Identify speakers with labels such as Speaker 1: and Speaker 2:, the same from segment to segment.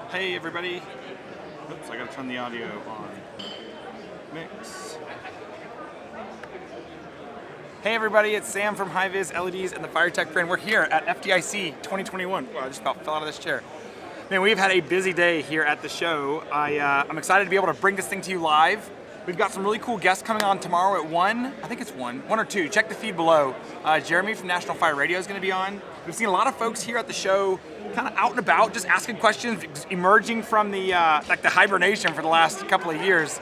Speaker 1: Hey everybody. Oops, I gotta turn the audio on. Mix. Hey everybody, it's Sam from High-Vis LEDs and the Fire Tech brand. We're here at FDIC 2021. Wow, I just about fell out of this chair. Man, we've had a busy day here at the show. I'm excited to be able to bring this thing to you live. We've got some really cool guests coming on tomorrow at 1. I think it's 1 or 2. Check the feed below. Jeremy from National Fire Radio is going to be on. We've seen a lot of folks here at the show kind of out and about, just asking questions, emerging from the the hibernation for the last couple of years.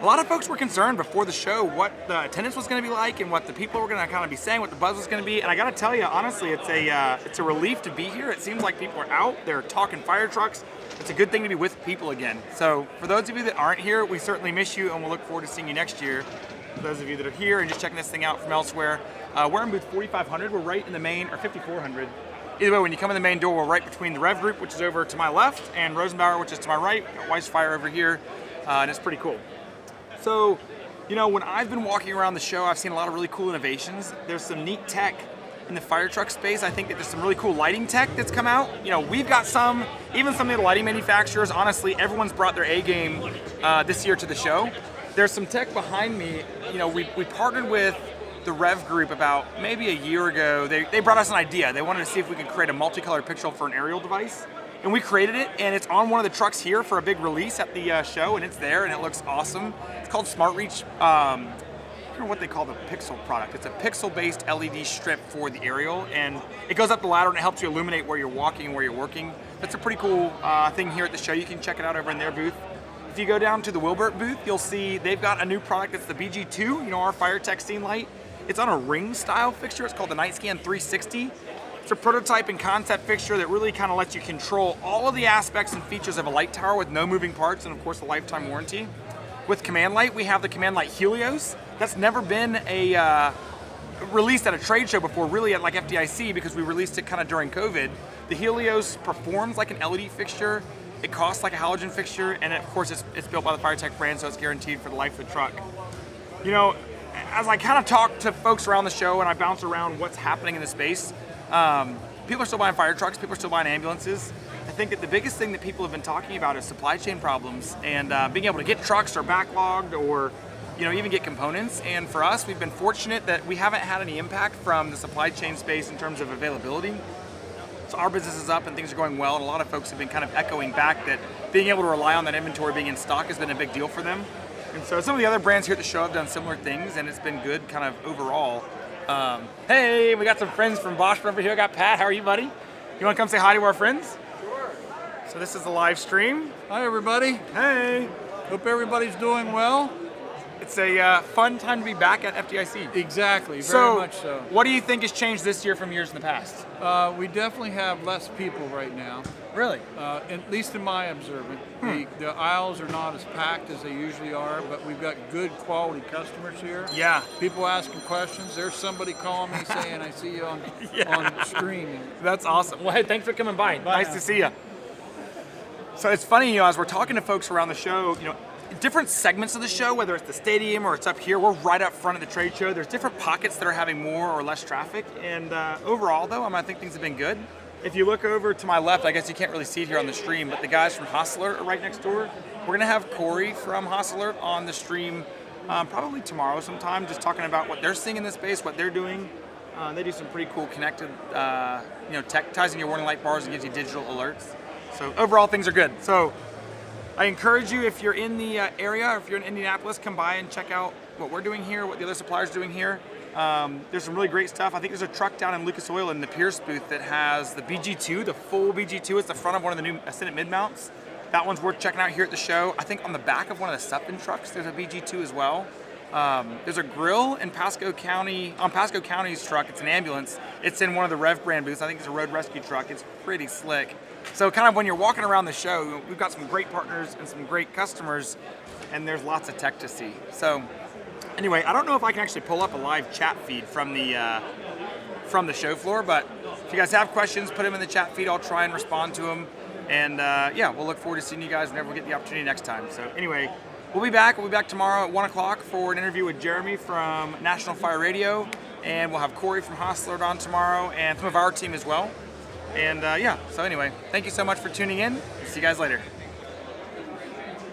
Speaker 1: A lot of folks were concerned before the show what the attendance was going to be like and what the people were going to kind of be saying, what the buzz was going to be. And I got to tell you, honestly, it's a relief to be here. It seems like people are out, they're talking fire trucks. It's a good thing to be with people again. So for those of you that aren't here, we certainly miss you and we'll look forward to seeing you next year. For those of you that are here and just checking this thing out from elsewhere, we're in booth 4500. We're right in the main, or 5400. Either way, when you come in the main door, we're right between the Rev Group, which is over to my left, and Rosenbauer, which is to my right. Got Weiss Fire over here, and it's pretty cool. So, you know, when I've been walking around the show, I've seen a lot of really cool innovations. There's some neat tech in the fire truck space. I think that there's some really cool lighting tech that's come out. You know, we've got some, even some of the lighting manufacturers, honestly, everyone's brought their A game this year to the show. There's some tech behind me. You know, we partnered with the Rev Group about maybe a year ago. They brought us an idea. They wanted to see if we could create a multicolored pixel for an aerial device. And we created it, and it's on one of the trucks here for a big release at the show, and it's there, and it looks awesome. It's called Smart Reach. I don't know what they call the pixel product. It's a pixel-based LED strip for the aerial, and it goes up the ladder and it helps you illuminate where you're walking and where you're working. That's a pretty cool thing here at the show. You can check it out over in their booth. If you go down to the Wilbert booth, you'll see they've got a new product. It's the BG2, you know, our fire tech scene light. It's on a ring-style fixture. It's called the Night Scan 360. It's a prototype and concept fixture that really kind of lets you control all of the aspects and features of a light tower with no moving parts and, of course, a lifetime warranty. With Command Light, we have the Command Light Helios. That's never been released at a trade show before, really at like FDIC, because we released it kind of during COVID. The Helios performs like an LED fixture. It costs like a halogen fixture, and of course, it's built by the Fire Tech brand, so it's guaranteed for the life of the truck. You know, as I kind of talk to folks around the show and I bounce around what's happening in the space, people are still buying fire trucks, people are still buying ambulances. I think that the biggest thing that people have been talking about is supply chain problems and being able to get trucks or backlogged or, you know, even get components. And for us, we've been fortunate that we haven't had any impact from the supply chain space in terms of availability. So our business is up and things are going well, and a lot of folks have been kind of echoing back that being able to rely on that inventory being in stock has been a big deal for them. And so some of the other brands here at the show have done similar things, and it's been good kind of overall. Hey, we got some friends from Bosch over here. I got Pat. How are you, buddy? You want to come say hi to our friends?
Speaker 2: Sure.
Speaker 1: So this is the live stream.
Speaker 2: Hi, everybody.
Speaker 1: Hey.
Speaker 2: Hope everybody's doing well.
Speaker 1: It's a fun time to be back at FDIC.
Speaker 2: Exactly, very much so.
Speaker 1: What do you think has changed this year from years in the past?
Speaker 2: We definitely have less people right now.
Speaker 1: Really?
Speaker 2: At least in my observing. The aisles are not as packed as they usually are, but we've got good quality customers here.
Speaker 1: Yeah.
Speaker 2: People asking questions. There's somebody calling me saying, I see you on stream.
Speaker 1: That's awesome. Well, hey, thanks for coming by. Nice to see you. So it's funny, you know, as we're talking to folks around the show, you know, different segments of the show, whether it's the stadium or it's up here, we're right up front of the trade show. There's different pockets that are having more or less traffic. And overall, though, I think things have been good. If you look over to my left, I guess you can't really see it here on the stream, but the guys from Hostler are right next door. We're going to have Corey from Hostler on the stream probably tomorrow sometime, just talking about what they're seeing in the space, what they're doing. They do some pretty cool connected, you know, tech, ties in your warning light bars and gives you digital alerts. So overall, things are good. So I encourage you, if you're in the area, or if you're in Indianapolis, come by and check out what we're doing here, what the other suppliers are doing here. There's some really great stuff. I think there's a truck down in Lucas Oil in the Pierce booth that has the BG2, the full BG2. It's the front of one of the new Ascendant mid-mounts. That one's worth checking out here at the show. I think on the back of one of the Sutphen trucks, there's a BG2 as well. There's a grill in Pasco County, on Pasco County's truck. It's an ambulance. It's in one of the Rev brand booths. I think it's a road rescue truck. It's pretty slick. So kind of when you're walking around the show, we've got some great partners and some great customers, and there's lots of tech to see. So anyway, I don't know if I can actually pull up a live chat feed from the show floor, but if you guys have questions, put them in the chat feed. I'll try and respond to them. And yeah, we'll look forward to seeing you guys whenever we get the opportunity next time. So anyway, we'll be back. We'll be back tomorrow at 1 o'clock for an interview with Jeremy from National Fire Radio. And we'll have Corey from Hostler on tomorrow and some of our team as well. And yeah, so anyway, thank you so much for tuning in. See you guys later.